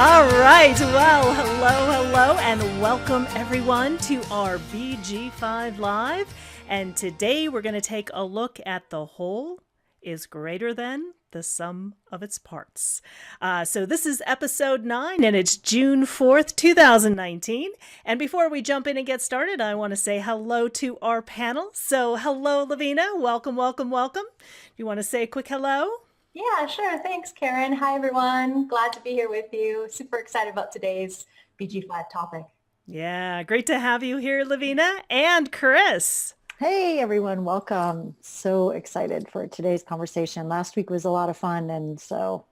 All right. Well, hello, and welcome everyone to our BG5 Live. And today we're going to take a look at the whole is greater than the sum of its parts. So this is episode 9, and it's June 4th, 2019. And before we jump in and get started, I want to say hello to our panel. So hello, Lavina. Welcome. You want to say a quick hello? Yeah, sure. Thanks, Karen. Hi, everyone. Glad to be here with you. Super excited about today's BG5 topic. Yeah, great to have you here, Lavina. And Chris. Hey, everyone. Welcome. So excited for today's conversation. Last week was a lot of fun. And so,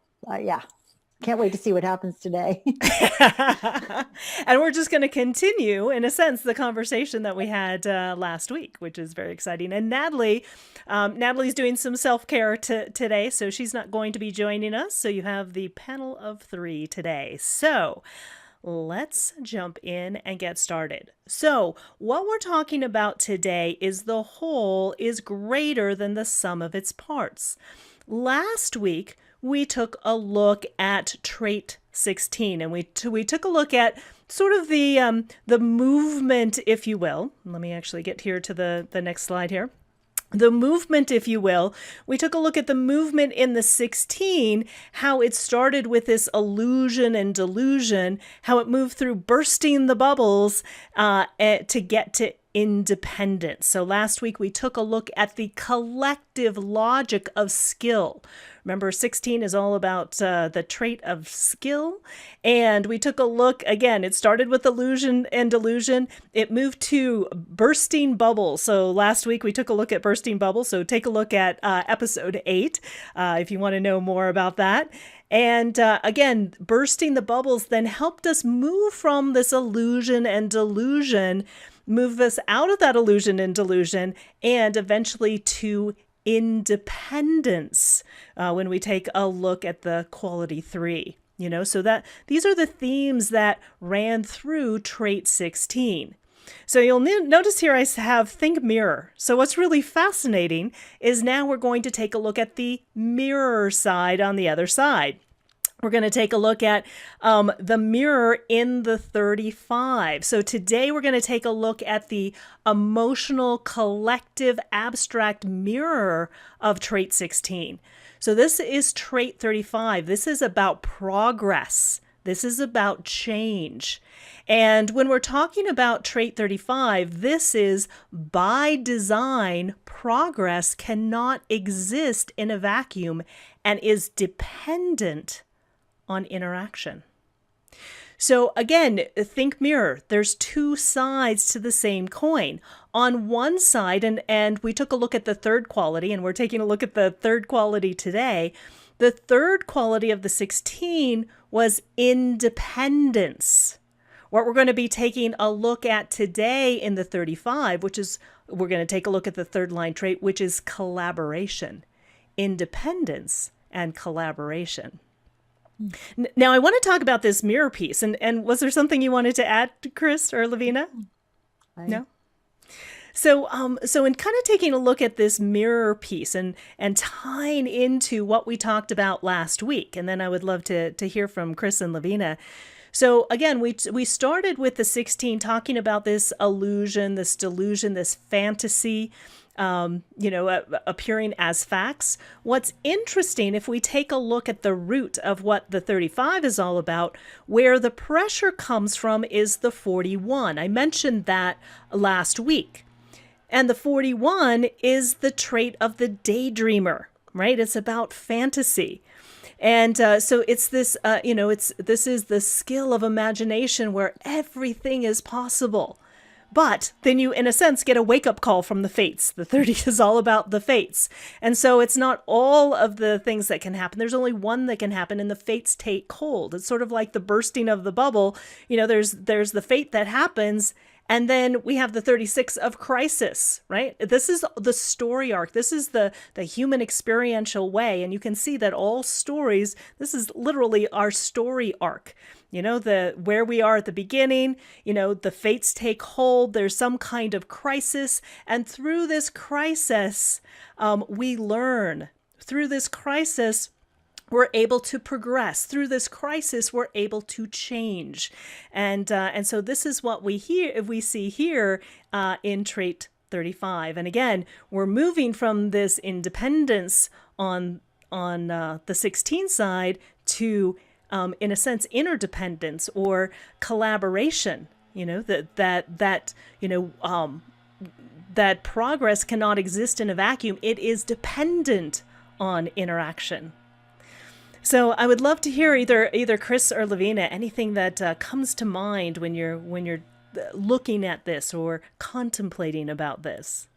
can't wait to see what happens today. And we're just going to continue, in a sense, the conversation that we had last week, which is very exciting. And Natalie's doing some self-care today, so she's not going to be joining us. So you have the panel of 3 today. So let's jump in and get started. So what we're talking about today is the whole is greater than the sum of its parts. Last week, we took a look at trait 16, and we took a look at sort of the movement, if you will. Let me actually get here to the next slide here. The movement, if you will. We took a look at the movement in the 16, how it started with this illusion and delusion, how it moved through bursting the bubbles to get to independence. So last week we took a look at the collective logic of skill. Remember, 16 is all about the trait of skill. And we took a look, again, it started with illusion and delusion. It moved to bursting bubbles. So last week we took a look at bursting bubbles. So take a look at episode 8 if you want to know more about that. And again, bursting the bubbles then helped us move from this illusion and delusion, move us out of that illusion and delusion, and eventually to independence when we take a look at the quality 3. So that these are the themes that ran through trait 16. So you'll notice here I have think mirror. So what's really fascinating is now we're going to take a look at the mirror side on the other side. We're going to take a look at the mirror in the 35. So today we're going to take a look at the emotional, collective, abstract mirror of trait 16. So this is trait 35. This is about progress. This is about change. And when we're talking about trait 35, this is by design, progress cannot exist in a vacuum and is dependent on interaction. So again, think mirror. There's 2 sides to the same coin. On one side, and we took a look at the third quality, and we're taking a look at the third quality today. The third quality of the 16 was independence. What we're going to be taking a look at today in the 35, which is, we're going to take a look at the third line trait, which is collaboration. Independence and collaboration. Now, I want to talk about this mirror piece. And was there something you wanted to add, Chris or Lavina? No? So in kind of taking a look at this mirror piece and tying into what we talked about last week, and then I would love to hear from Chris and Lavina. So again, we started with the 16 talking about this illusion, this delusion, this fantasy, appearing as facts. What's interesting, if we take a look at the root of what the 35 is all about, where the pressure comes from is the 41. I mentioned that last week. And the 41 is the trait of the daydreamer, right? It's about fantasy. And so it's this, this is the skill of imagination where everything is possible. But then you, in a sense, get a wake-up call from the fates. The 30 is all about the fates. And so it's not all of the things that can happen. There's only one that can happen, and the fates take hold. It's sort of like the bursting of the bubble. There's the fate that happens, and then we have the 36 of crisis, right? This is the story arc. This is the human experiential way. And you can see that all stories, this is literally our story arc. Where we are at the beginning, the fates take hold, there's some kind of crisis. And through this crisis, we learn. Through this crisis, we're able to progress through this crisis. We're able to change, and so this is what we see here in trait 35. And again, we're moving from this independence on the 16 side to, in a sense, interdependence or collaboration. That progress cannot exist in a vacuum. It is dependent on interaction. So I would love to hear either Chris or Lavina, anything that comes to mind when you're looking at this or contemplating about this.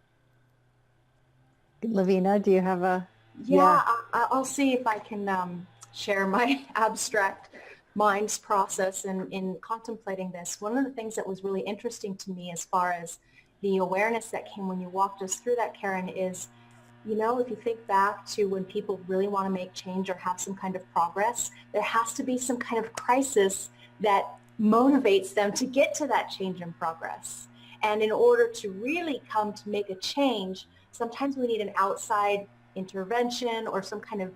Lavina, do you have a? Yeah, I'll see if I can share my abstract mind's process in contemplating this. One of the things that was really interesting to me as far as the awareness that came when you walked us through that, Karen, is, if you think back to when people really want to make change or have some kind of progress, there has to be some kind of crisis that motivates them to get to that change and progress. And in order to really come to make a change, sometimes we need an outside intervention or some kind of,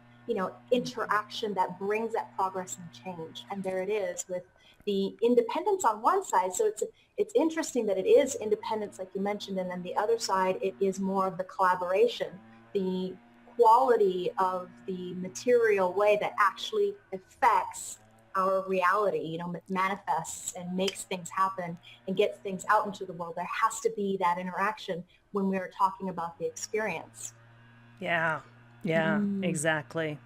interaction that brings that progress and change. And there it is with the independence on one side. So it's interesting that it is independence, like you mentioned, and then the other side, it is more of the collaboration, the quality of the material way that actually affects our reality, manifests and makes things happen and gets things out into the world. There has to be that interaction when we're talking about the experience. Yeah, exactly.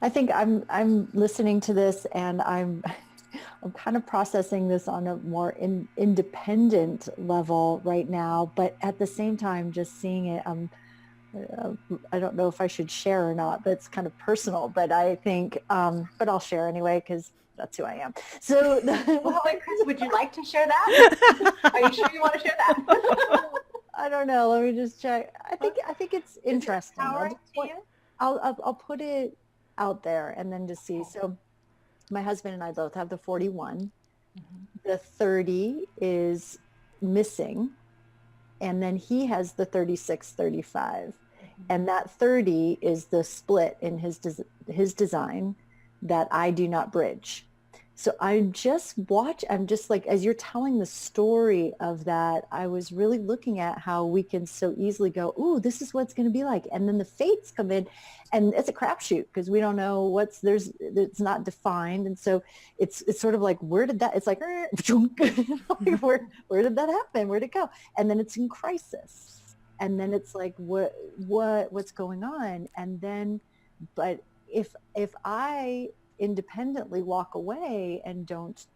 I think I'm listening to this and I'm kind of processing this on a more independent level right now, but at the same time, just seeing it, I don't know if I should share or not, but it's kind of personal, but I think, but I'll share anyway, because that's who I am. So, well, Chris, would you like to share that? Are you sure you want to share that? I don't know. Let me just check. I think it's interesting. I'll put it out there and then just see. So my husband and I both have the 41. Mm-hmm. The 30 is missing. And then he has the 36, 35. Mm-hmm. And that 30 is the split in his design that I do not bridge. So I'm just like, as you're telling the story of that, I was really looking at how we can so easily go, ooh, this is what it's going to be like. And then the fates come in and it's a crapshoot because we don't know it's not defined. And so it's sort of like, where did that, it's like, where did that happen? Where'd it go? And then it's in crisis. And then it's like, what's going on? And then, but if I independently walk away and don't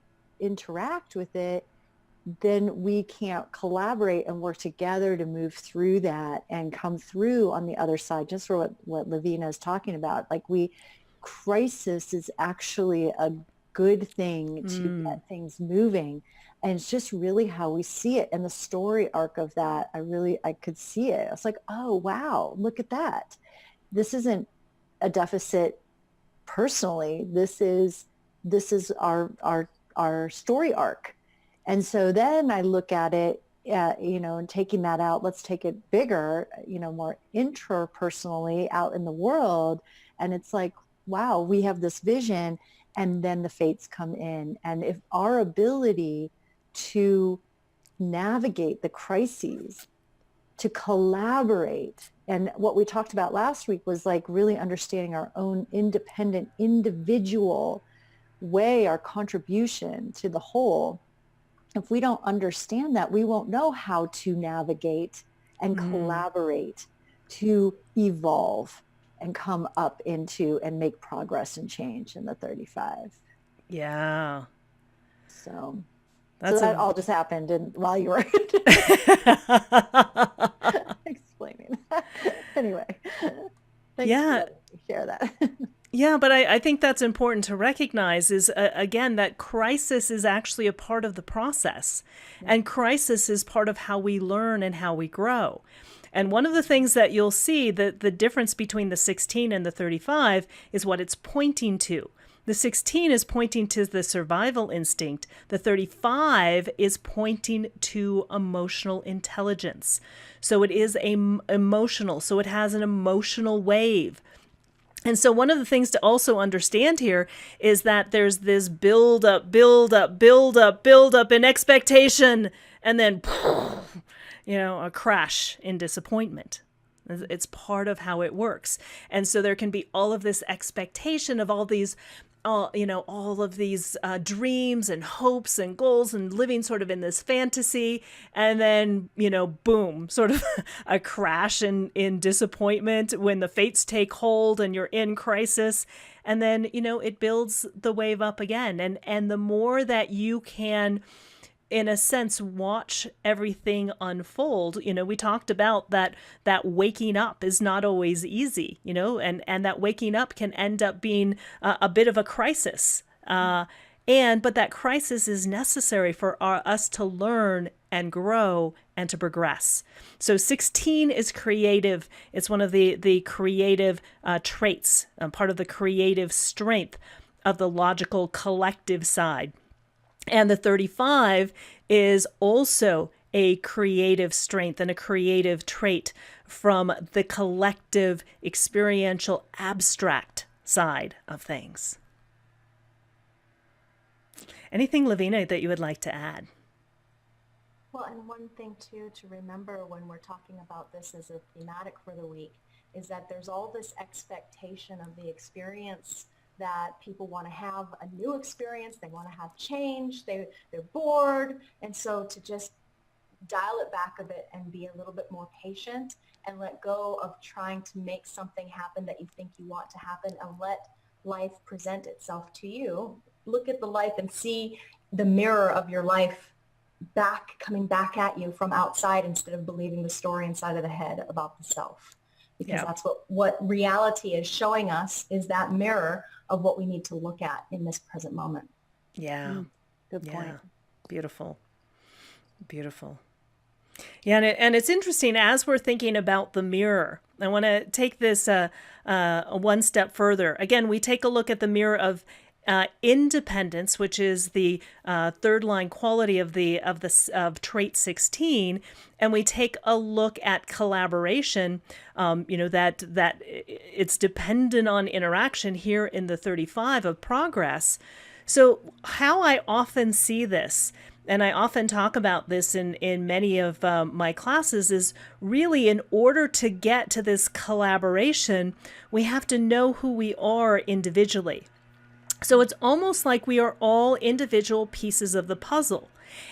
interact with it, then we can't collaborate and work together to move through that and come through on the other side. Just for what Lavina is talking about, like crisis is actually a good thing to get things moving. And it's just really how we see it. And the story arc of that, I could see it. I was like, oh, wow, look at that. This isn't a deficit personally. This is our story arc. And so then I look at it, and taking that out, let's take it bigger, more intrapersonally out in the world. And it's like, wow, we have this vision, and then the fates come in. And if our ability to navigate the crises, to collaborate, and what we talked about last week was like really understanding our own independent, individual way, our contribution to the whole. If we don't understand that, we won't know how to navigate and collaborate to evolve and come up into and make progress and change in the 35. Yeah. So that all just happened while you were explaining. Anyway, thanks for letting me share that. Yeah, but I think that's important to recognize is, again, that crisis is actually a part of the process. Yeah. And crisis is part of how we learn and how we grow. And one of the things that you'll see, the difference between the 16 and the 35 is what it's pointing to. The 16 is pointing to the survival instinct. The 35 is pointing to emotional intelligence. So it is emotional. So it has an emotional wave. And so one of the things to also understand here is that there's this build up in expectation, and then, a crash in disappointment. It's part of how it works. And so there can be all of this expectation of all of these dreams and hopes and goals and living sort of in this fantasy. And then, boom, sort of a crash in disappointment when the fates take hold and you're in crisis. And then, it builds the wave up again. And the more that you can, in a sense, watch everything unfold. We talked about that waking up is not always easy, and that waking up can end up being a bit of a crisis. But that crisis is necessary for us to learn and grow and to progress. So 16 is creative. It's one of the creative traits, part of the creative strength of the logical collective side. And the 35 is also a creative strength and a creative trait from the collective, experiential, abstract side of things. Anything, Lavina, that you would like to add? Well, and one thing too to remember when we're talking about this as a thematic for the week is that there's all this expectation of the experience that people want to have a new experience, they want to have change, they're bored. And so to just dial it back a bit and be a little bit more patient and let go of trying to make something happen that you think you want to happen, and let life present itself to you. Look at the life and see the mirror of your life coming back at you from outside, instead of believing the story inside of the head about the self. Because that's what reality is showing us, is that mirror of what we need to look at in this present moment. Yeah. Good point. Yeah. Beautiful. Yeah, and it's interesting as we're thinking about the mirror. I want to take this one step further. Again, we take a look at the mirror of independence, which is the third line quality of trait 16, and we take a look at collaboration. That it's dependent on interaction here in the 35 of progress. So how I often see this, and I often talk about this in many of my classes, is really in order to get to this collaboration, we have to know who we are individually. So it's almost like we are all individual pieces of the puzzle.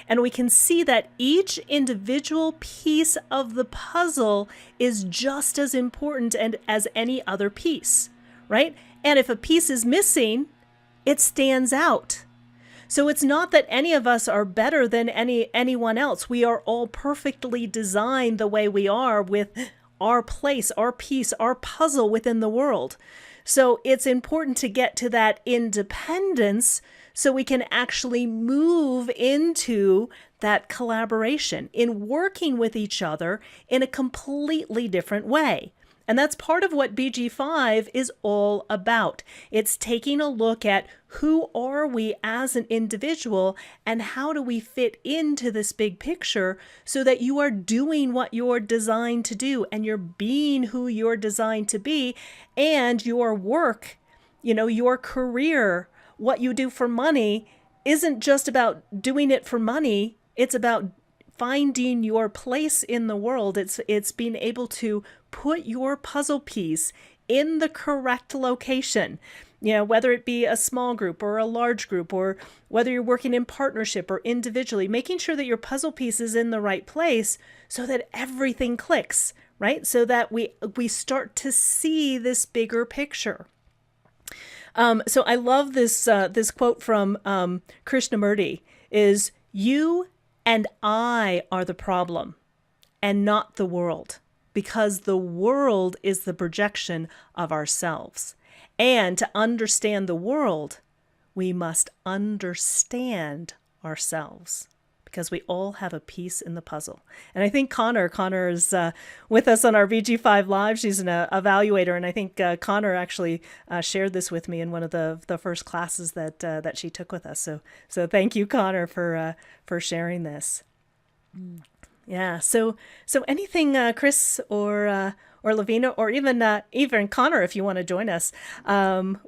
And we can see that each individual piece of the puzzle is just as important as any other piece, right? And if a piece is missing, it stands out. So it's not that any of us are better than anyone else. We are all perfectly designed the way we are, with our place, our piece, our puzzle within the world. So it's important to get to that independence so we can actually move into that collaboration in working with each other in a completely different way. And that's part of what BG5 is all about. It's taking a look at who are we as an individual and how do we fit into this big picture so that you are doing what you're designed to do and you're being who you're designed to be, and your work, your career, what you do for money isn't just about doing it for money. It's about finding your place in the world. It's being able to put your puzzle piece in the correct location, whether it be a small group or a large group, or whether you're working in partnership or individually, making sure that your puzzle piece is in the right place so that everything clicks, right? So that we start to see this bigger picture. So I love this quote from Krishnamurti is, "You and I are the problem and not the world, because the world is the projection of ourselves. And to understand the world, we must understand ourselves." because we all have a piece in the puzzle. And I think Connor is with us on our BG5 Live. She's an evaluator, and I think Connor actually shared this with me in one of the first classes that she took with us. So thank you, Connor, for sharing this. Yeah. So anything, Chris or Lavina, or even Connor, if you want to join us,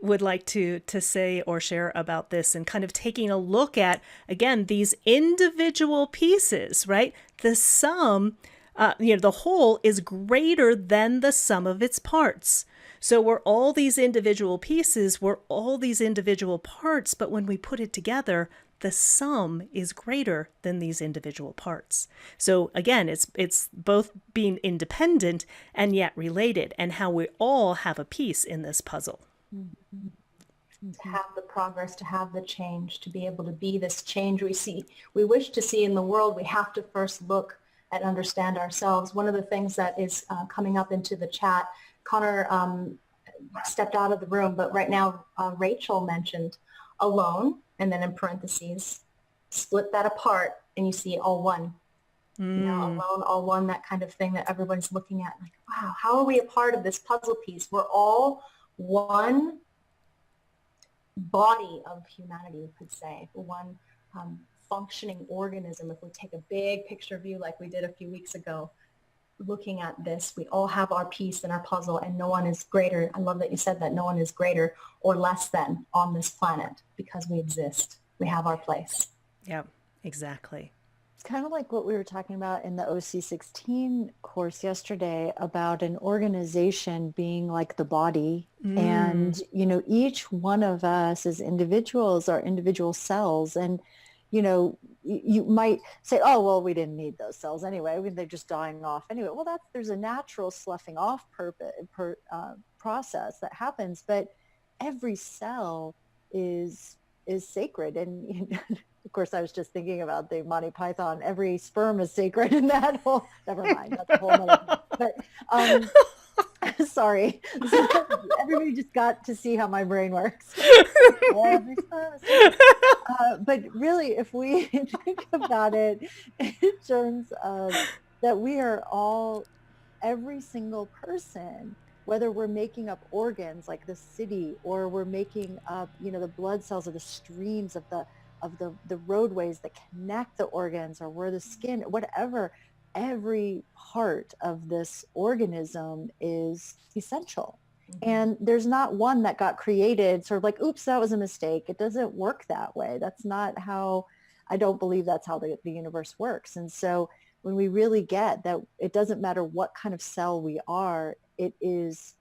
would like to say or share about this, and kind of taking a look at, again, these individual pieces, right? The sum, the whole is greater than the sum of its parts. So we're all these individual pieces, we're all these individual parts, but when we put it together, the sum is greater than these individual parts. So again, it's both being independent and yet related, and how we all have a piece in this puzzle. To have the progress, to have the change, to be able to be this change we wish to see in the world, we have to first look and understand ourselves. One of the things that is coming up into the chat, Connor stepped out of the room, but right now Rachel mentioned alone, and then in parentheses, split that apart and you see all one. Alone, all one, that kind of thing that everyone's looking at. Like, wow, how are we a part of this puzzle piece? We're all one body of humanity, you could say, one functioning organism. If we take a big picture view like we did a few weeks ago, looking at this, we all have our piece in our puzzle, and no one is greater. I love that you said that. No one is greater or less than on this planet, because we exist. We have our place. Yeah, exactly. It's kind of like what we were talking about in the OC16 course yesterday about an organization being like the body. And, each one of us as individuals are individual cells. And, you might say, oh, well, we didn't need those cells anyway. I mean, they're just dying off anyway. Well, there's a natural sloughing off process that happens, but every cell is sacred. And of course, I was just thinking about the Monty Python. Every sperm is sacred in that whole. Never mind, that's a whole other. But sorry, everybody just got to see how my brain works. Every sperm is sacred. But really, if we think about it in terms of that, we are all, every single person, whether we're making up organs like the city, or we're making up, the blood cells or the streams of the roadways that connect the organs, or we're the skin, whatever, every part of this organism is essential. And there's not one that got created sort of like, oops, that was a mistake. It doesn't work that way. That's not how, I don't believe that's how the universe works. And so when we really get that, it doesn't matter what kind of cell we are, it is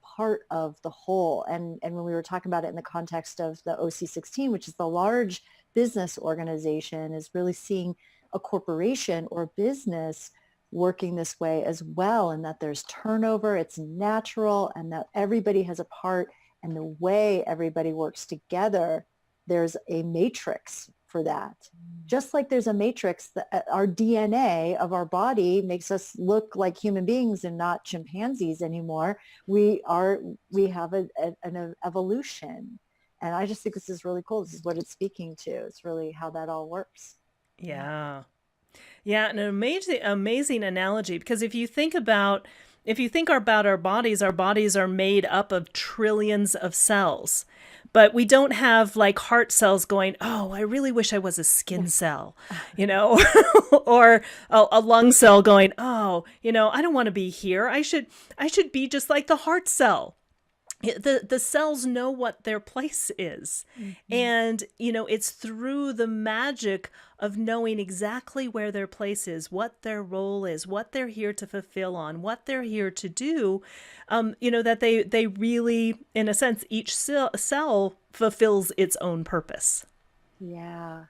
part of the whole. And when we were talking about it in the context of the OC16, which is the large business organization, is really seeing a corporation or business working this way as well, and that there's turnover, it's natural, and that everybody has a part, and the way everybody works together, there's a matrix for that. Just like there's a matrix that our DNA of our body makes us look like human beings and not chimpanzees anymore. We have an evolution. And I just think this is really cool. This is what it's speaking to. It's really how that all works. Yeah. Yeah, an amazing analogy, because if you think about our bodies are made up of trillions of cells. But we don't have like heart cells going, oh, I really wish I was a skin cell, or a lung cell going, oh, I don't want to be here. I should be just like the heart cell. The cells know what their place is. Mm-hmm. And, it's through the magic of knowing exactly where their place is, what their role is, what they're here to fulfill on, what they're here to do, that they really, in a sense, each cell fulfills its own purpose. Yeah.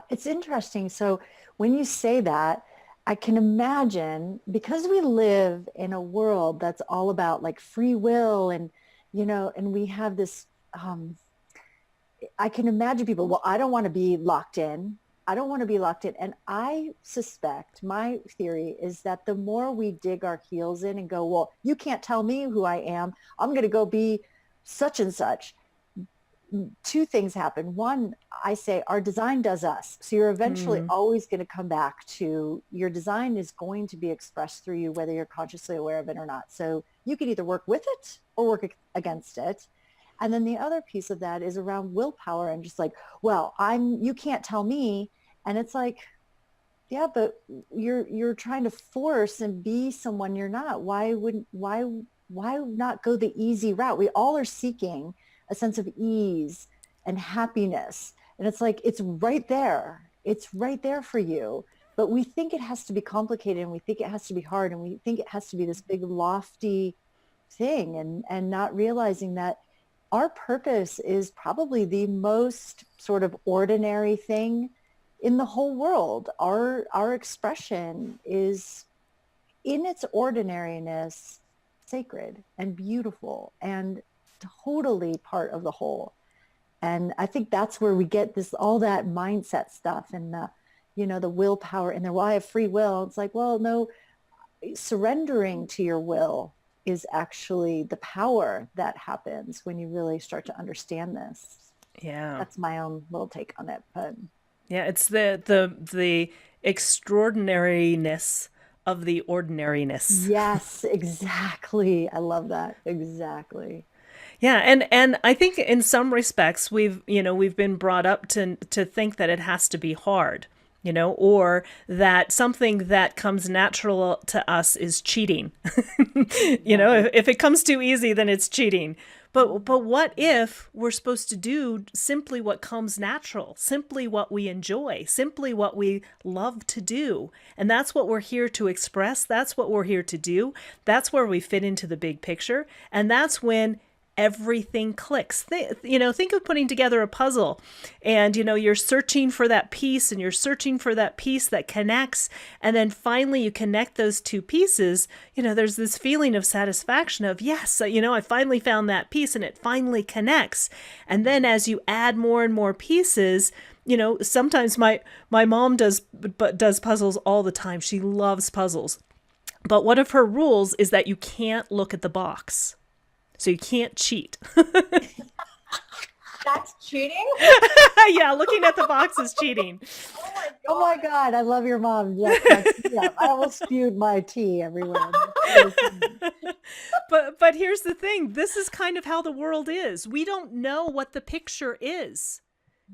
It's interesting. So when you say that, I can imagine, because we live in a world that's all about like free will and we have this, I can imagine people, well, I don't want to be locked in. And I suspect, my theory is that the more we dig our heels in and go, well, you can't tell me who I am. I'm going to go be such and such. two things happen. One, I say our design does us. So you're eventually always going to come back to your design is going to be expressed through you, whether you're consciously aware of it or not. So you can either work with it or work against it. And then the other piece of that is around willpower and just like, well, you can't tell me. And it's like, yeah, but you're trying to force and be someone you're not. Why not go the easy route? We all are seeking a sense of ease and happiness. And it's like, it's right there. It's right there for you. But we think it has to be complicated, and we think it has to be hard, and we think it has to be this big lofty thing, and not realizing that our purpose is probably the most sort of ordinary thing in the whole world. Our expression is, in its ordinariness, sacred and beautiful and totally part of the whole. And I think that's where we get all that mindset stuff and the willpower and well, I have free will. It's like, well, no, surrendering to your will is actually the power that happens when you really start to understand this. Yeah. That's my own little take on it. But yeah, it's the extraordinariness of the ordinariness. Yes, exactly. I love that. Exactly. Yeah, and I think in some respects we've been brought up to think that it has to be hard, or that something that comes natural to us is cheating. If it comes too easy, then it's cheating. But what if we're supposed to do simply what comes natural, simply what we enjoy, simply what we love to do? And that's what we're here to express. That's what we're here to do. That's where we fit into the big picture. And that's when everything clicks. Think of putting together a puzzle and, you're searching for that piece and you're searching for that piece that connects. And then finally you connect those two pieces. There's this feeling of satisfaction of, yes, I finally found that piece and it finally connects. And then as you add more and more pieces, sometimes my mom does puzzles all the time. She loves puzzles. But one of her rules is that you can't look at the box. So you can't cheat. That's cheating? Yeah, looking at the box is cheating. Oh my God, I love your mom. Yeah, I almost spewed my tea everywhere. But here's the thing. This is kind of how the world is. We don't know what the picture is.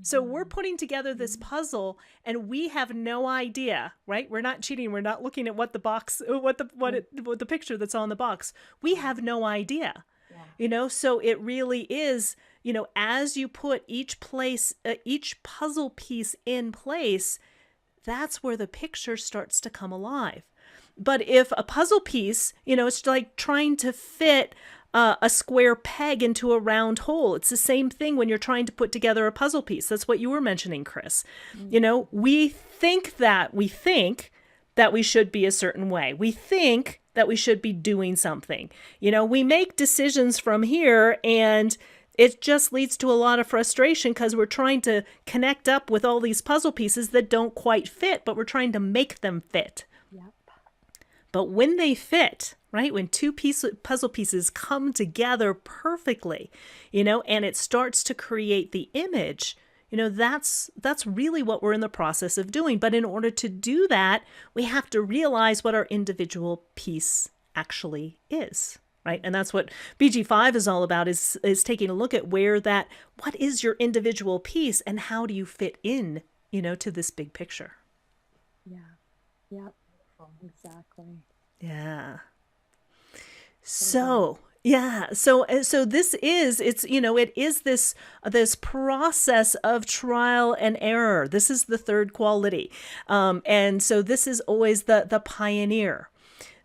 So we're putting together this puzzle and we have no idea, right? We're not cheating. We're not looking at what the box, what the picture that's on the box. We have no idea. So it really is, as you put each puzzle piece in place, that's where the picture starts to come alive. But if a puzzle piece, it's like trying to fit a square peg into a round hole. It's the same thing when you're trying to put together a puzzle piece. That's what you were mentioning, Chris. We think that we should be a certain way. We think that we should be doing something. We make decisions from here and it just leads to a lot of frustration because we're trying to connect up with all these puzzle pieces that don't quite fit, but we're trying to make them fit. Yep. But when they fit, right, when two puzzle pieces come together perfectly, and it starts to create the image, that's really what we're in the process of doing. But in order to do that, we have to realize what our individual piece actually is, right? And that's what BG5 is all about, is taking a look at what is your individual piece and how do you fit in, to this big picture. Yeah. Yep. Exactly. Yeah. So this is, it is this process of trial and error. This is the third quality. And so this is always the pioneer.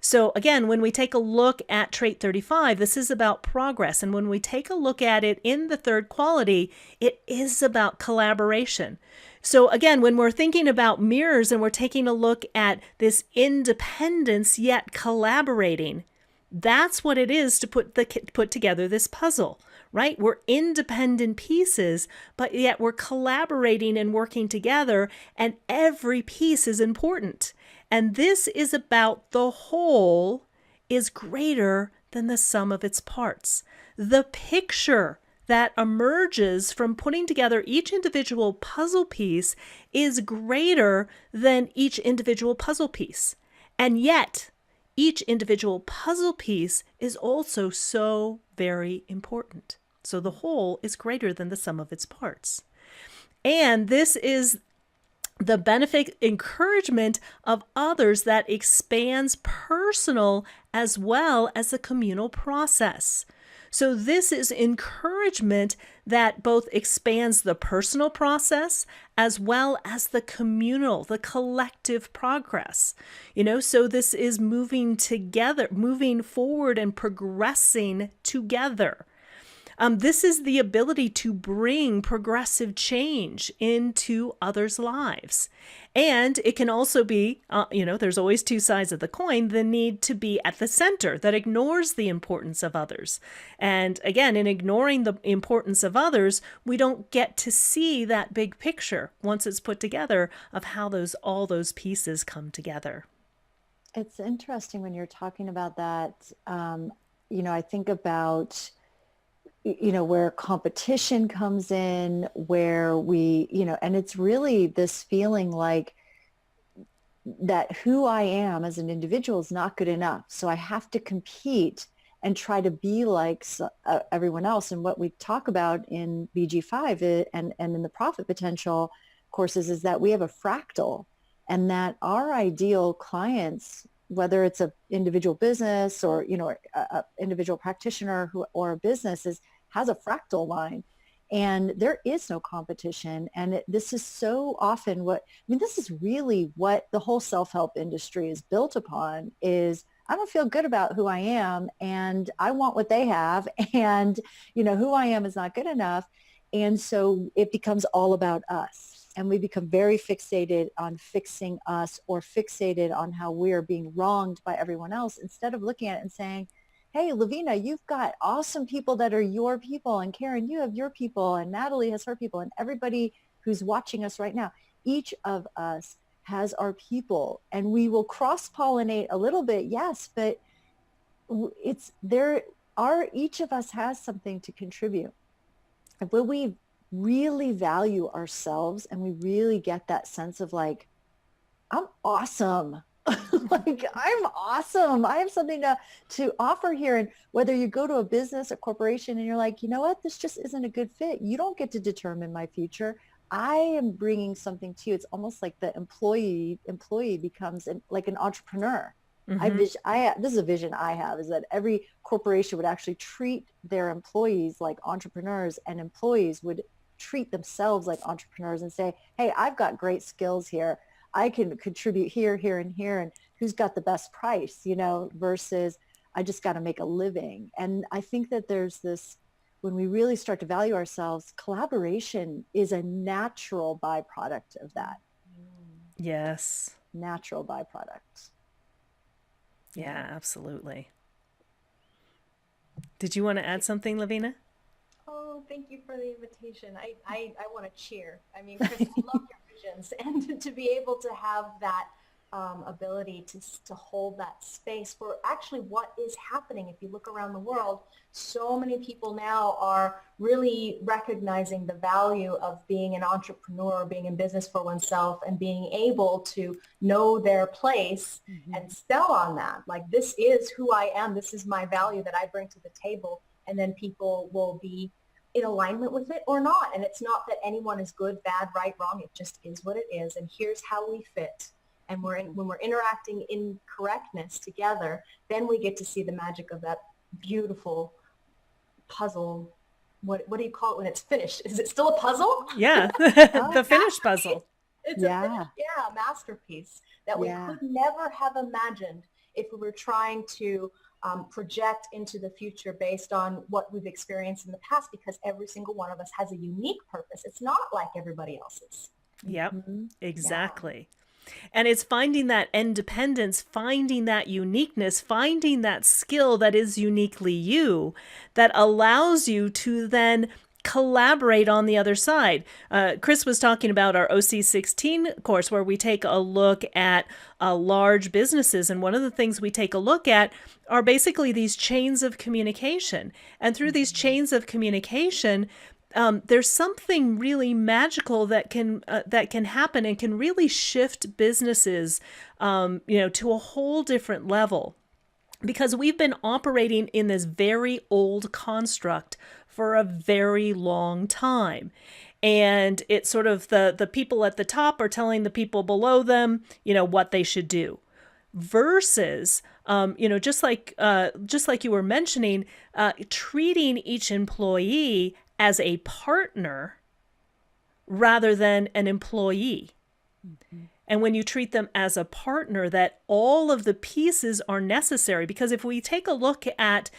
So again, when we take a look at trait 35, this is about progress. And when we take a look at it in the third quality, it is about collaboration. So again, when we're thinking about mirrors and we're taking a look at this independence yet collaborating, that's what it is to put together this puzzle, right? We're independent pieces, but yet we're collaborating and working together, and every piece is important. And this is about the whole is greater than the sum of its parts. The picture that emerges from putting together each individual puzzle piece is greater than each individual puzzle piece. And yet, each individual puzzle piece is also so very important. So the whole is greater than the sum of its parts. And this is the benefit encouragement of others that expands personal as well as the communal process. So this is encouragement that both expands the personal process as well as the communal, the collective progress. So this is moving together, moving forward and progressing together. This is the ability to bring progressive change into others' lives. And it can also be, there's always two sides of the coin, the need to be at the center that ignores the importance of others. And again, in ignoring the importance of others, we don't get to see that big picture once it's put together of how all those pieces come together. It's interesting when you're talking about that. I think about where competition comes in, where we, and it's really this feeling like that who I am as an individual is not good enough. So I have to compete and try to be like everyone else. And what we talk about in BG5 and in the profit potential courses is that we have a fractal, and that our ideal clients, whether it's an individual business or, a individual practitioner or a business has a fractal line, and there is no competition. And this is so often this is really what the whole self-help industry is built upon is I don't feel good about who I am and I want what they have. And, who I am is not good enough. And so it becomes all about us. And we become very fixated on fixing us or fixated on how we are being wronged by everyone else instead of looking at it and saying, hey, Lavina, you've got awesome people that are your people. And Karen, you have your people. And Natalie has her people. And everybody who's watching us right now, each of us has our people. And we will cross-pollinate a little bit, yes, but each of us has something to contribute. And when we really value ourselves and we really get that sense of like, I'm awesome. Like, I'm awesome. I have something to offer here. And whether you go to a business, a corporation, and you're like, you know what, this just isn't a good fit. You don't get to determine my future. I am bringing something to you. It's almost like the employee becomes like an entrepreneur. Mm-hmm. This is a vision I have, is that every corporation would actually treat their employees like entrepreneurs, and employees would treat themselves like entrepreneurs and say, hey, I've got great skills here. I can contribute here, here, and here, and who's got the best price, versus I just got to make a living. And I think that there's this, when we really start to value ourselves, collaboration is a natural byproduct of that. Yes. Natural byproduct. Yeah, absolutely. Did you want to add something, Lavina? Oh, thank you for the invitation. I want to cheer. I mean, Chris, I love your visions, and to be able to have that ability to hold that space for actually what is happening. If you look around the world, so many people now are really recognizing the value of being an entrepreneur, being in business for oneself, and being able to know their place and sell on that. Like, this is who I am. This is my value that I bring to the table. And then people will be in alignment with it or not. And it's not that anyone is good, bad, right, wrong. It just is what it is. And here's how we fit. And when we're interacting in correctness together, then we get to see the magic of that beautiful puzzle. What do you call it when it's finished? Is it still a puzzle? Yeah, the finished puzzle. It's a masterpiece that we could never have imagined if we were trying to project into the future based on what we've experienced in the past, because every single one of us has a unique purpose. It's not like everybody else's. Yep, exactly. And it's finding that independence, finding that uniqueness, finding that skill that is uniquely you, that allows you to then collaborate on the other side. Chris was talking about our OC16 course where we take a look at large businesses. And one of the things we take a look at are basically these chains of communication. And through these chains of communication, there's something really magical that can happen and can really shift businesses, to a whole different level. Because we've been operating in this very old construct for a very long time. And it's sort of the people at the top are telling the people below them, what they should do. Versus, just like you were mentioning, treating each employee as a partner rather than an employee. Mm-hmm. And when you treat them as a partner, that all of the pieces are necessary. Because if we take a look at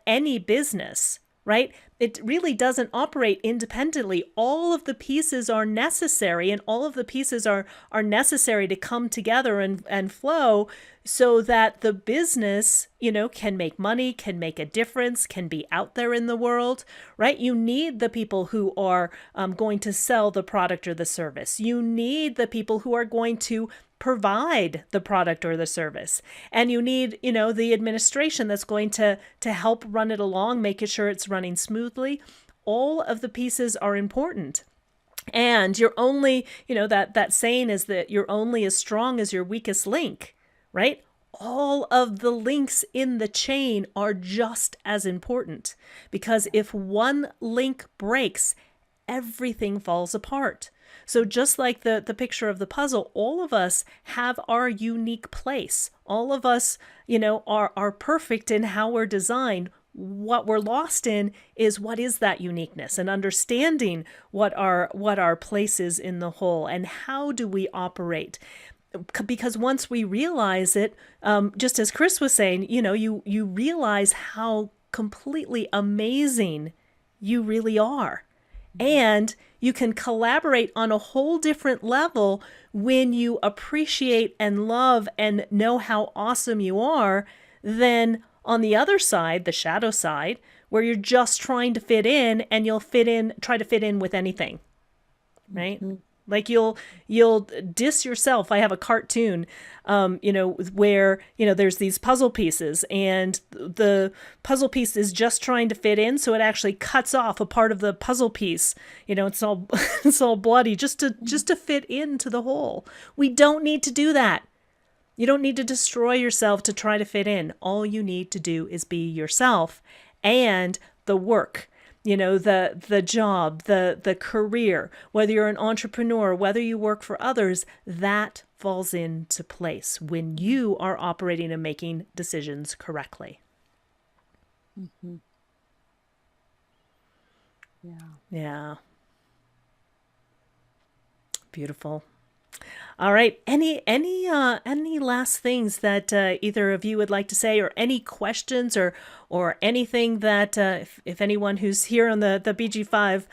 any business, right, it really doesn't operate independently. All of the pieces are necessary, and all of the pieces are necessary to come together and flow so that the business, can make money, can make a difference, can be out there in the world, right? You need the people who are going to sell the product or the service. You need the people who are going to provide the product or the service. And you need, the administration that's going to help run it along, make sure it's running smoothly. All of the pieces are important. And you're only, that saying is that you're only as strong as your weakest link, right? All of the links in the chain are just as important, because if one link breaks, everything falls apart. So just like the picture of the puzzle, all of us have our unique place. All of us, are perfect in how we're designed. What we're lost in is what is that uniqueness, and understanding what our place is in the whole and how do we operate. Because once we realize it, just as Chris was saying, you realize how completely amazing you really are. And you can collaborate on a whole different level when you appreciate and love and know how awesome you are than on the other side, the shadow side, where you're just trying to fit in, and you'll try to fit in with anything, right? Mm-hmm. Like you'll diss yourself. I have a cartoon, where, there's these puzzle pieces, and the puzzle piece is just trying to fit in. So it actually cuts off a part of the puzzle piece. It's all, it's all bloody just to fit into the hole. We don't need to do that. You don't need to destroy yourself to try to fit in. All you need to do is be yourself, and the work, the job, the career, whether you're an entrepreneur, whether you work for others, that falls into place when you are operating and making decisions correctly. Mm-hmm. Yeah. Yeah. Beautiful. All right. Any last things that either of you would like to say, or any questions or anything that if anyone who's here on the BG5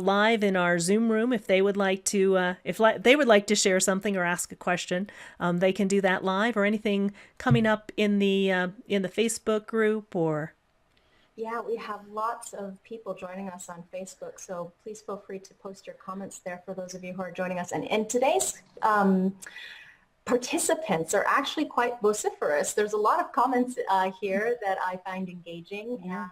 live in our Zoom room, if they would like to they would like to share something or ask a question, they can do that live, or anything coming up in the Facebook group or. Yeah, we have lots of people joining us on Facebook, so please feel free to post your comments there for those of you who are joining us. And today's participants are actually quite vociferous. There's a lot of comments here that I find engaging, and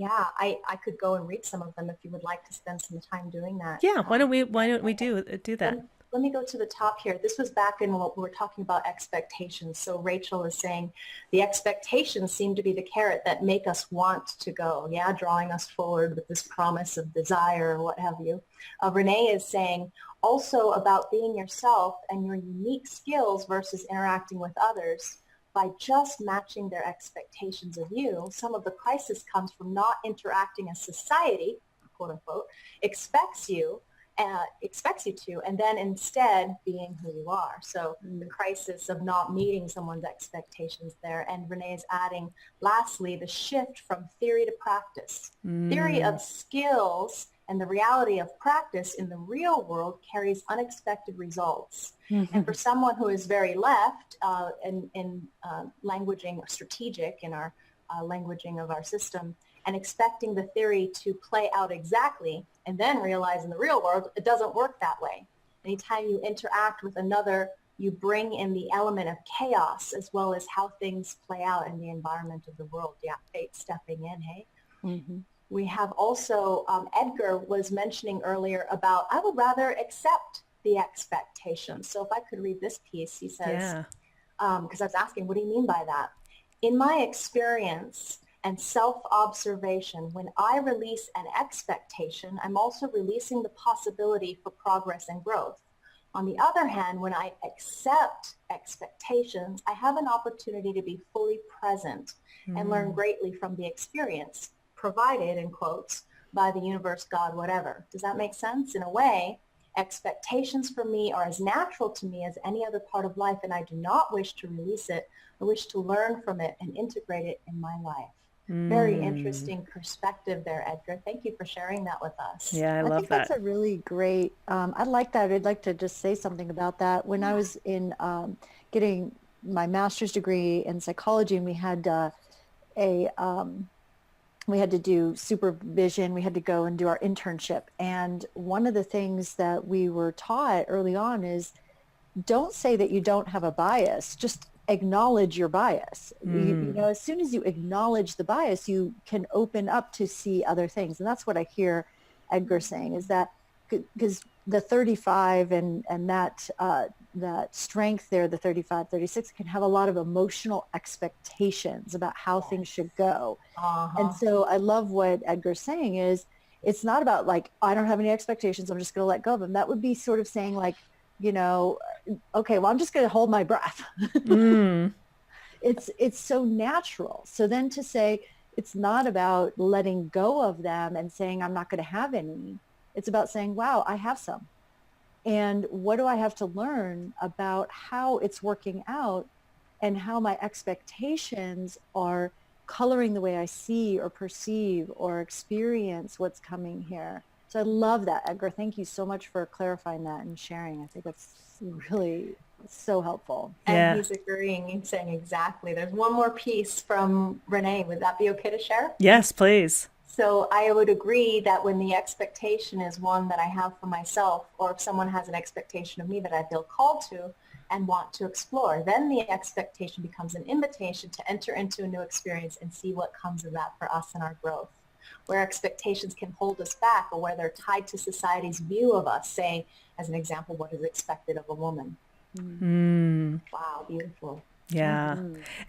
I could go and read some of them if you would like to spend some time doing that. Yeah, why don't we do that? Let me go to the top here. This was back in what we were talking about expectations. So Rachel is saying the expectations seem to be the carrot that make us want to go. Yeah, drawing us forward with this promise of desire or what have you. Renee is saying also about being yourself and your unique skills versus interacting with others. By just matching their expectations of you, some of the crisis comes from not interacting as society, quote unquote, expects you to, and then instead being who you are. So the crisis of not meeting someone's expectations there. And Renee is adding, lastly, the shift from theory to practice. Theory of skills and the reality of practice in the real world carries unexpected results. Mm-hmm. And for someone who is very left in languaging strategic in our languaging of our system, and expecting the theory to play out exactly, and then realize in the real world it doesn't work that way. Anytime you interact with another, you bring in the element of chaos as well as how things play out in the environment of the world. Yeah, fate stepping in, hey? Mm-hmm. We have also, Edgar was mentioning earlier about, I would rather accept the expectations. So if I could read this piece, he says, Yeah. because I was asking, what do you mean by that? In my experience and self-observation, when I release an expectation, I'm also releasing the possibility for progress and growth. On the other hand, when I accept expectations, I have an opportunity to be fully present and learn greatly from the experience, provided, in quotes, by the universe, God, whatever. Does that make sense? In a way, expectations for me are as natural to me as any other part of life, and I do not wish to release it. I wish to learn from it and integrate it in my life. Very interesting perspective there, Edgar. Thank you for sharing that with us. Yeah, I I love think that's that. a really great, I like that. I'd like to just say something about that. When I was in getting my master's degree in psychology, and a we had to do supervision. We had to go and do our internship. And one of the things that we were taught early on is don't say that you don't have a bias, just acknowledge your bias. You know, as soon as you acknowledge the bias, you can open up to see other things. And that's what I hear Edgar saying, is that because the 35 and that strength there, the 35, 36 can have a lot of emotional expectations about how things should go. And so I love what Edgar's saying is it's not about like, I don't have any expectations, I'm just going to let go of them. That would be sort of saying like, you know, okay, well, I'm just going to hold my breath. It's so natural. So then to say it's not about letting go of them and saying I'm not going to have any. It's about saying, wow, I have some. And what do I have to learn about how it's working out and how my expectations are coloring the way I see or perceive or experience what's coming here. So I love that, Edgar. Thank you so much for clarifying that and sharing. I think that's really so helpful. And Yeah. he's agreeing and saying exactly. There's one more piece from Renee. Would that be okay to share? Yes, please. So I would agree that when the expectation is one that I have for myself, or if someone has an expectation of me that I feel called to and want to explore, then the expectation becomes an invitation to enter into a new experience and see what comes of that for us and our growth. Where expectations can hold us back, or where they're tied to society's view of us, say, as an example, what is expected of a woman. Wow, beautiful. Yeah.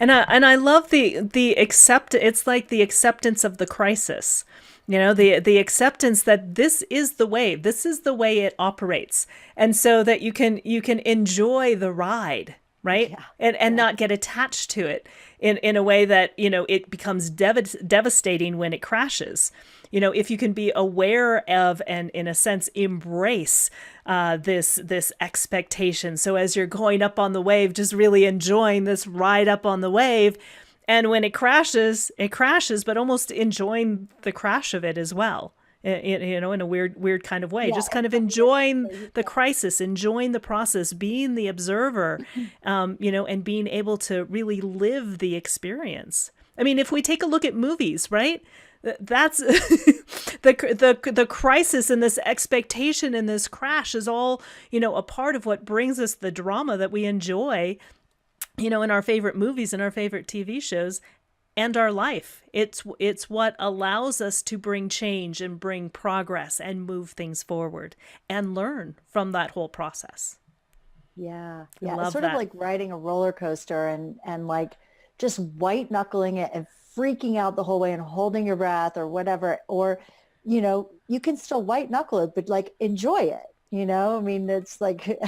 And I love the accept, it's like the acceptance of the crisis. You know, the acceptance that this is the way it operates. And so that you can enjoy the ride, right? Yeah. And not get attached to it in a way that, you know, it becomes devastating when it crashes. You know, if you can be aware of and in a sense embrace this expectation. So as you're going up on the wave, just really enjoying this ride up on the wave. And when it crashes, but almost enjoying the crash of it as well. You know, in a weird kind of way, just kind of enjoying the crisis, enjoying the process, being the observer, you know, and being able to really live the experience. I mean, if we take a look at movies, right? That's the crisis and this expectation and this crash is all, you know, a part of what brings us the drama that we enjoy, you know, in our favorite movies and our favorite TV shows and our life. It's what allows us to bring change and bring progress and move things forward and learn from that whole process. Yeah. I Yeah. love It's sort that. of like riding a roller coaster and like just white knuckling it and freaking out the whole way and holding your breath or whatever. Or, you know, you can still white knuckle it, but like enjoy it. You know, I mean, it's like,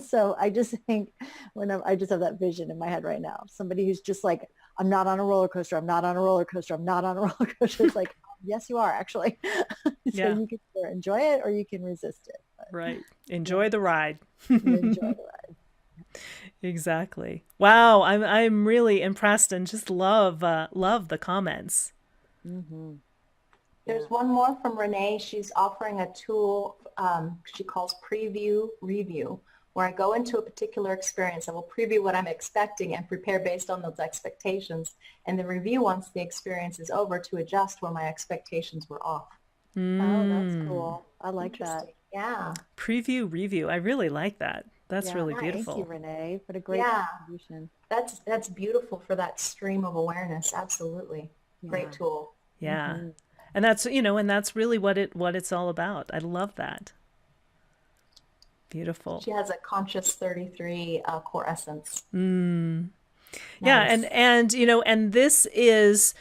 so I just think I just have that vision in my head right now. Somebody who's just like, I'm not on a roller coaster. I'm not on a roller coaster. I'm not on a roller coaster. It's like, yes, you are actually. So Yeah. you can either enjoy it or you can resist it. But Right. Enjoy the ride. you enjoy the ride. Exactly. Wow. I'm really impressed and just love the comments. Mm-hmm. There's one more from Renee. She's offering a tool she calls Preview Review. where I go into a particular experience. I will preview what I'm expecting and prepare based on those expectations, and then review once the experience is over to adjust where my expectations were off. Oh, that's cool. I like that. Interesting. Yeah. Preview, review. I really like that. That's Yeah, really Nice. thank you, beautiful. Renee. What a great Yeah. contribution. That's beautiful for that stream of awareness. Absolutely. Great Yeah. tool. Yeah. Hmm. And that's, and that's really what it's all about. I love that. Beautiful. She has a conscious 33 core essence. Yeah, Nice. and this is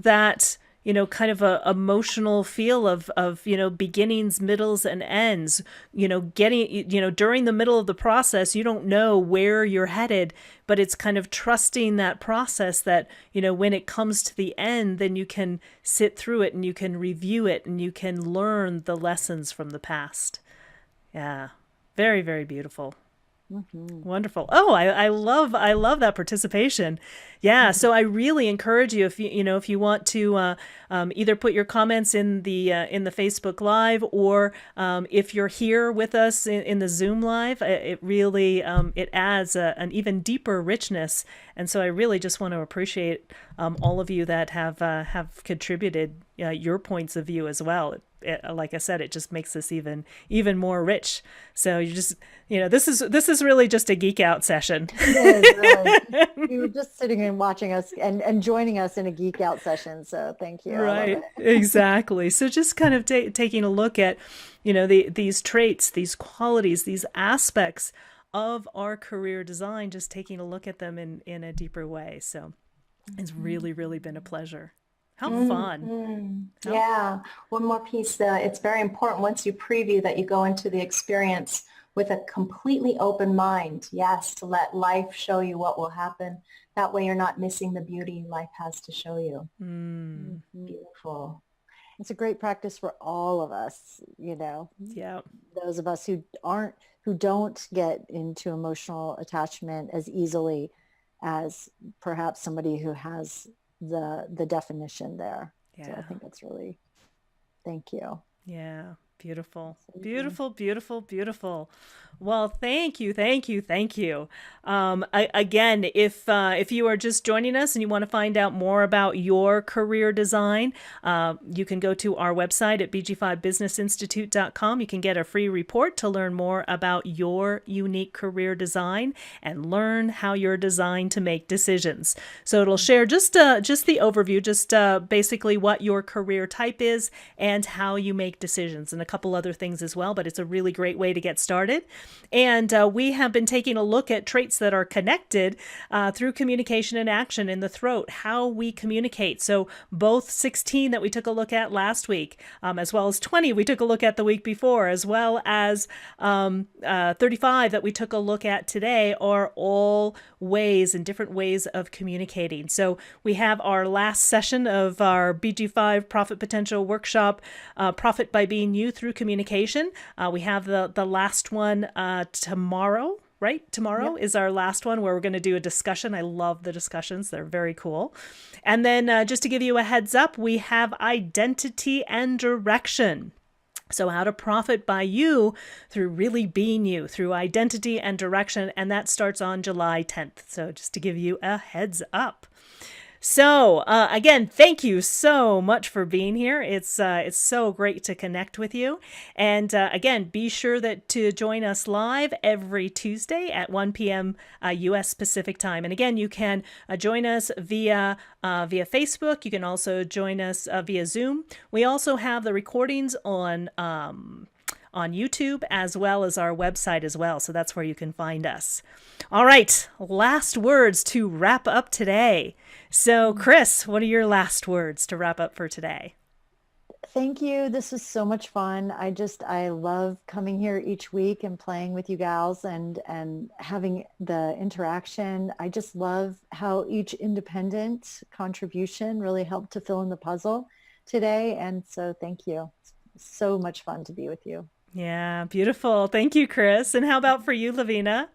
that, kind of a emotional feel of, beginnings, middles, and ends. Getting, during the middle of the process, you don't know where you're headed, but it's kind of trusting that process that, when it comes to the end, then you can sit through it and you can review it and you can learn the lessons from the past. Yeah. Very, very beautiful. Hmm. Wonderful. Oh, I love that participation. Yeah. So I really encourage you, if you want to either put your comments in the Facebook Live, or if you're here with us in the Zoom Live, it really it adds an even deeper richness. And so I really just want to appreciate all of you that have contributed your points of view as well. Like I said, it just makes this even more rich. So you just, this is really just a geek out session. It is, really. You were just sitting and watching us and joining us in a geek out session. So thank you. I love Right, it. exactly. So just kind of taking a look at, these traits, these qualities, these aspects of our career design, just taking a look at them in a deeper way. So it's really, really been a pleasure. How fun. How Yeah. One more piece. It's very important once you preview that you go into the experience with a completely open mind. Yes, to let life show you what will happen. That way you're not missing the beauty life has to show you. Mhm. Beautiful. It's a great practice for all of us, Yeah. those of us who don't get into emotional attachment as easily as perhaps somebody who has the definition there. So I Yeah. think that's really, thank you. Yeah. Beautiful. Absolutely. Beautiful, beautiful, beautiful. Well, thank you, thank you, thank you. Again, if you are just joining us and you want to find out more about your career design, you can go to our website at bg5businessinstitute.com. You can get a free report to learn more about your unique career design and learn how you're designed to make decisions. So it'll share just the overview, just basically what your career type is and how you make decisions, and a couple other things as well. But it's a really great way to get started. And we have been taking a look at traits that are connected through communication and action in the throat, how we communicate. So both 16 that we took a look at last week, as well as 20 we took a look at the week before, as well as 35 that we took a look at today, are all ways and different ways of communicating. So we have our last session of our BG5 Profit Potential Workshop, Profit by Being You Through Communication. We have the last one tomorrow. Right? Tomorrow Yep. is our last one where we're going to do a discussion. I love the discussions. They're very cool. And then just to give you a heads up, we have identity and direction. So how to profit by you through really being you, through identity and direction. And that starts on July 10th. So just to give you a heads up. So again, thank you so much for being here. It's so great to connect with you. And again, be sure to join us live every Tuesday at 1 p.m. U.S. Pacific time. And again, you can join us via Facebook. You can also join us via Zoom. We also have the recordings on YouTube, as well as our website as well. So that's where you can find us. All right, last words to wrap up today. So Chris, what are your last words to wrap up for today? Thank you. This was so much fun. I love coming here each week and playing with you gals and having the interaction. I just love how each independent contribution really helped to fill in the puzzle today. And so thank you. It's so much fun to be with you. Yeah, beautiful. Thank you, Chris. And how about for you, Lavina?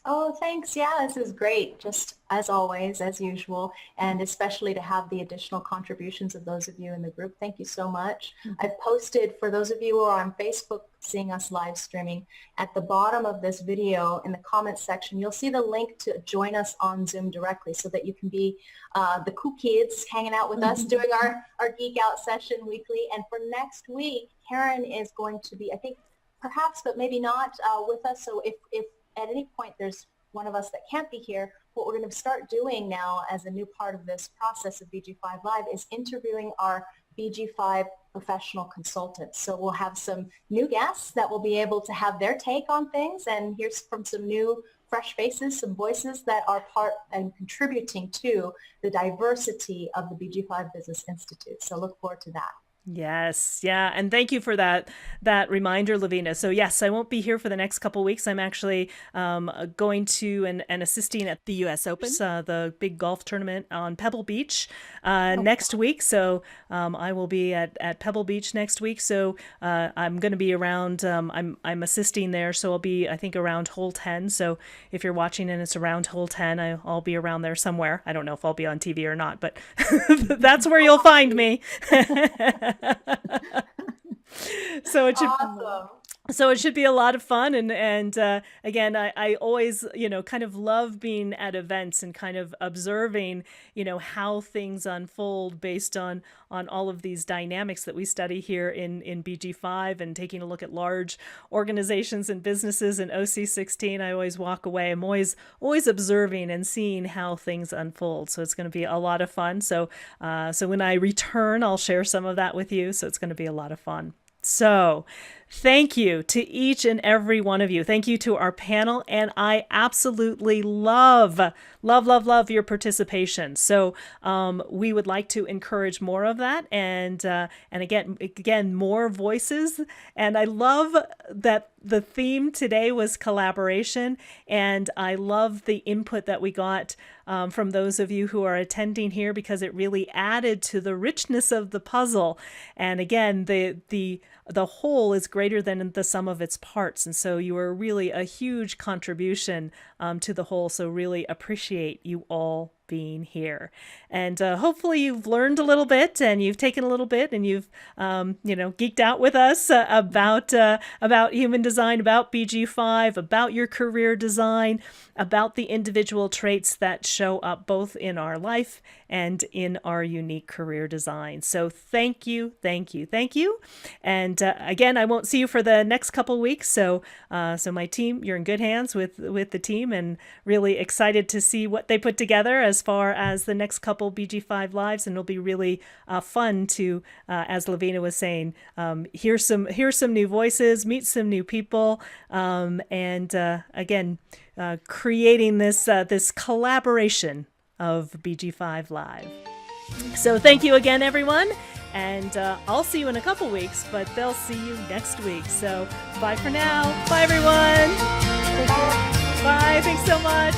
Oh, thanks. Yeah, this is great. Just as always, as usual, and especially to have the additional contributions of those of you in the group. Thank you so much. I've posted, for those of you who are on Facebook seeing us live streaming, at the bottom of this video in the comments section, you'll see the link to join us on Zoom directly so that you can be the cool kids hanging out with us doing our Geek Out session weekly. And for next week, Karen is going to be, I think, perhaps, but maybe not with us. So if at any point there's one of us that can't be here, what we're going to start doing now as a new part of this process of BG5 Live is interviewing our BG5 professional consultants. So we'll have some new guests that will be able to have their take on things and hear from some new fresh faces, some voices that are part and contributing to the diversity of the BG5 Business Institute. So look forward to that. Yes. Yeah. And thank you for that reminder, Lavina. So yes, I won't be here for the next couple of weeks. I'm actually going to and assisting at the U.S. Open, the big golf tournament on Pebble Beach next week. So I will be at Pebble Beach next week. So I'm going to be around. I'm assisting there. So I'll be, I think, around hole 10. So if you're watching and it's around hole 10, I'll be around there somewhere. I don't know if I'll be on TV or not, but that's where you'll find me. So it should Awesome. So it should be a lot of fun. And again, I always, kind of love being at events and kind of observing, how things unfold based on all of these dynamics that we study here in BG5 and taking a look at large organizations and businesses in OC16. I always walk away. I'm always observing and seeing how things unfold. So it's going to be a lot of fun. So when I return, I'll share some of that with you. So it's going to be a lot of fun. So thank you to each and every one of you. Thank you to our panel. And I absolutely love your participation. So we would like to encourage more of that. And again, more voices. And I love that the theme today was collaboration. And I love the input that we got from those of you who are attending here, because it really added to the richness of the puzzle. And again, the whole is greater than the sum of its parts. And so you are really a huge contribution to the whole. So really appreciate you all being here. And hopefully you've learned a little bit and you've taken a little bit and you've, geeked out with us about human design, about BG5, about your career design, about the individual traits that show up both in our life and in our unique career design. So thank you. And again, I won't see you for the next couple weeks. So my team, you're in good hands with the team, and really excited to see what they put together as far as the next couple BG5 lives. And it'll be really fun to, as Lavina was saying, hear some new voices, meet some new people, and again, creating this collaboration of BG5 Live. So thank you again, everyone. And I'll see you in a couple weeks, but they'll see you next week. So bye for now. Bye, everyone. Bye. Thanks so much.